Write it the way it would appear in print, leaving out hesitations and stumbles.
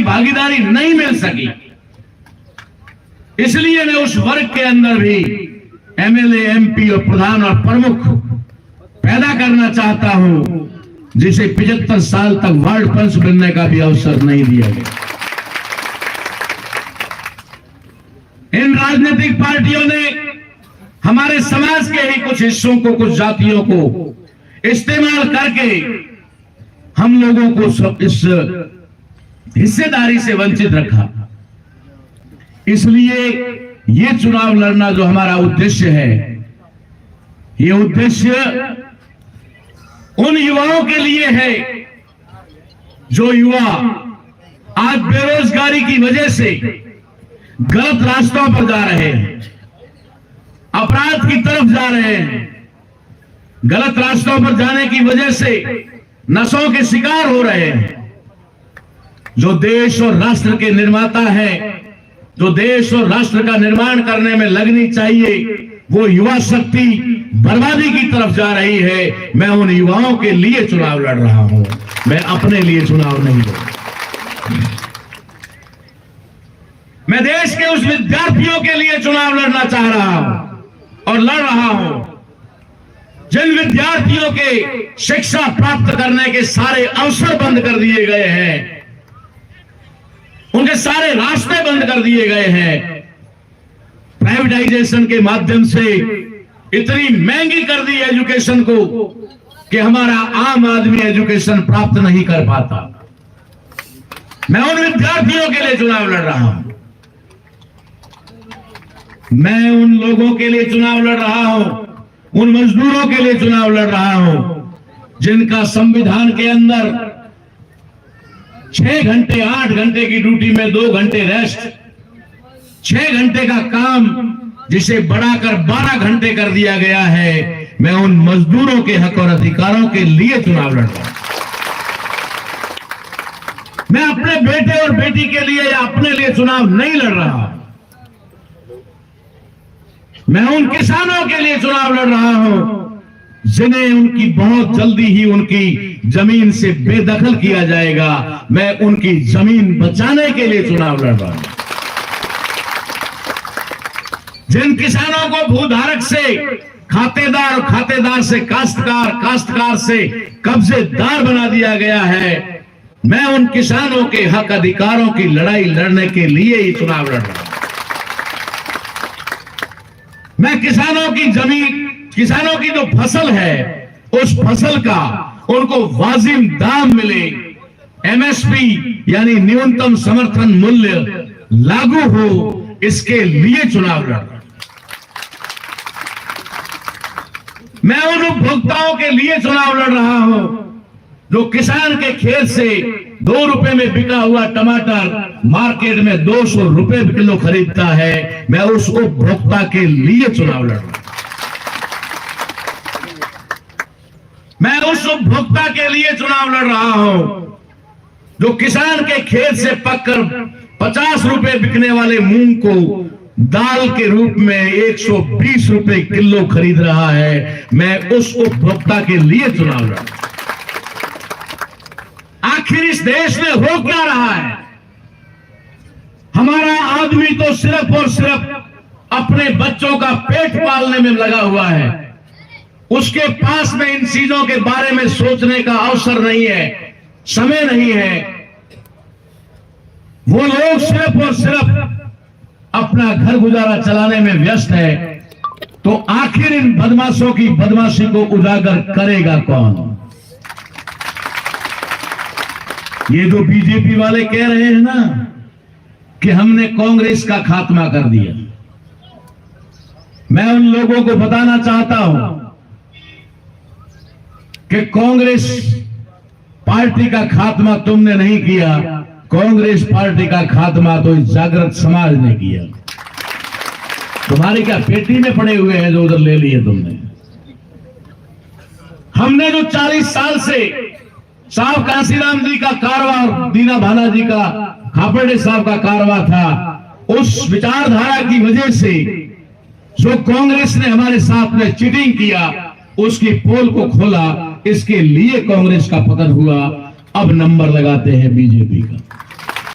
भागीदारी नहीं मिल सकी। इसलिए मैं उस वर्ग के अंदर भी एमएलए, एमपी और प्रधान और प्रमुख पैदा करना चाहता हूं जिसे 75 साल तक वार्ड पंच बनने का भी अवसर नहीं दिया गया। इन राजनीतिक पार्टियों ने हमारे समाज के ही कुछ हिस्सों को, कुछ जातियों को इस्तेमाल करके हम लोगों को इस हिस्सेदारी से वंचित रखा। इसलिए ये चुनाव लड़ना जो हमारा उद्देश्य है, ये उद्देश्य उन युवाओं के लिए है जो युवा आज बेरोजगारी की वजह से गलत रास्तों पर जा रहे हैं, अपराध की तरफ जा रहे हैं, गलत रास्तों पर जाने की वजह से नशों के शिकार हो रहे हैं। जो देश और राष्ट्र के निर्माता हैं, जो देश और राष्ट्र का निर्माण करने में लगनी चाहिए, वो युवा शक्ति बर्बादी की तरफ जा रही है। मैं उन युवाओं के लिए चुनाव लड़ रहा हूं, मैं अपने लिए चुनाव नहीं लड़ रहा। मैं देश के उस विद्यार्थियों के लिए चुनाव लड़ना चाह रहा हूं और लड़ रहा हूं जिन विद्यार्थियों के शिक्षा प्राप्त करने के सारे अवसर बंद कर दिए गए हैं, उनके सारे रास्ते बंद कर दिए गए हैं। प्राइवेटाइजेशन के माध्यम से इतनी महंगी कर दी एजुकेशन को कि हमारा आम आदमी एजुकेशन प्राप्त नहीं कर पाता। मैं उन विद्यार्थियों के लिए चुनाव लड़ रहा हूं, मैं उन लोगों के लिए चुनाव लड़ रहा हूं, उन मजदूरों के लिए चुनाव लड़ रहा हूं जिनका संविधान के अंदर 6 घंटे 8 घंटे की ड्यूटी में 2 घंटे रेस्ट, 6 घंटे का काम जिसे बढ़ाकर 12 घंटे कर दिया गया है। मैं उन मजदूरों के हक और अधिकारों के लिए चुनाव लड़ रहा हूं। मैं अपने बेटे और बेटी के लिए या अपने लिए चुनाव नहीं लड़ रहा, मैं उन किसानों के लिए चुनाव लड़ रहा हूं जिन्हें उनकी बहुत जल्दी ही उनकी जमीन से बेदखल किया जाएगा। मैं उनकी जमीन बचाने के लिए चुनाव लड़ रहा हूं। जिन किसानों को भूधारक से खातेदार, खातेदार से काश्तकार, काश्तकार से कब्जेदार बना दिया गया है, मैं उन किसानों के हक अधिकारों की लड़ाई लड़ने के लिए ही चुनाव लड़ रहा हूं। मैं किसानों की जमीन, किसानों की जो फसल है, उस फसल का उनको वाजिब दाम मिले, एमएसपी यानी न्यूनतम समर्थन मूल्य लागू हो, इसके लिए चुनाव लड़ रहा हूं। मैं उन उपभोक्ताओं के लिए चुनाव लड़ रहा हूं जो किसान के खेत से 2 रुपए में बिका हुआ टमाटर मार्केट में 200 रुपए किलो खरीदता है। मैं उस उपभोक्ता के लिए चुनाव लड़ रहा हूं। मैं उस उपभोक्ता के लिए चुनाव लड़ रहा हूं जो किसान के खेत से पककर 50 रुपए बिकने वाले मूंग को दाल के रूप में 120 रुपए किलो खरीद रहा है। मैं उस उपभोक्ता के लिए चुनाव लड़ रहा हूं। आखिर इस देश में हो क्या रहा है? हमारा आदमी तो सिर्फ और सिर्फ अपने बच्चों का पेट पालने में लगा हुआ है। उसके पास में इन चीजों के बारे में सोचने का अवसर नहीं है, समय नहीं है। वो लोग सिर्फ और सिर्फ अपना घर गुजारा चलाने में व्यस्त है। तो आखिर इन बदमाशों की बदमाशी को उजागर करेगा कौन? ये जो बीजेपी वाले कह रहे हैं ना कि हमने कांग्रेस का खात्मा कर दिया, मैं उन लोगों को बताना चाहता हूं कि कांग्रेस पार्टी का खात्मा तुमने नहीं किया, कांग्रेस पार्टी का खात्मा तो इस जागृत समाज ने किया। तुम्हारे क्या पेटी में पड़े हुए हैं जो उधर ले लिए तुमने? हमने जो 40 साल से साहब कांसीराम जी का कारवा, दीना भाना जी का, खापर्डे साहब का कारवा था, उस विचारधारा की वजह से जो कांग्रेस ने हमारे साथ में चीटिंग किया, उसकी पोल को खोला, इसके लिए कांग्रेस का पतन हुआ। अब नंबर लगाते हैं बीजेपी का।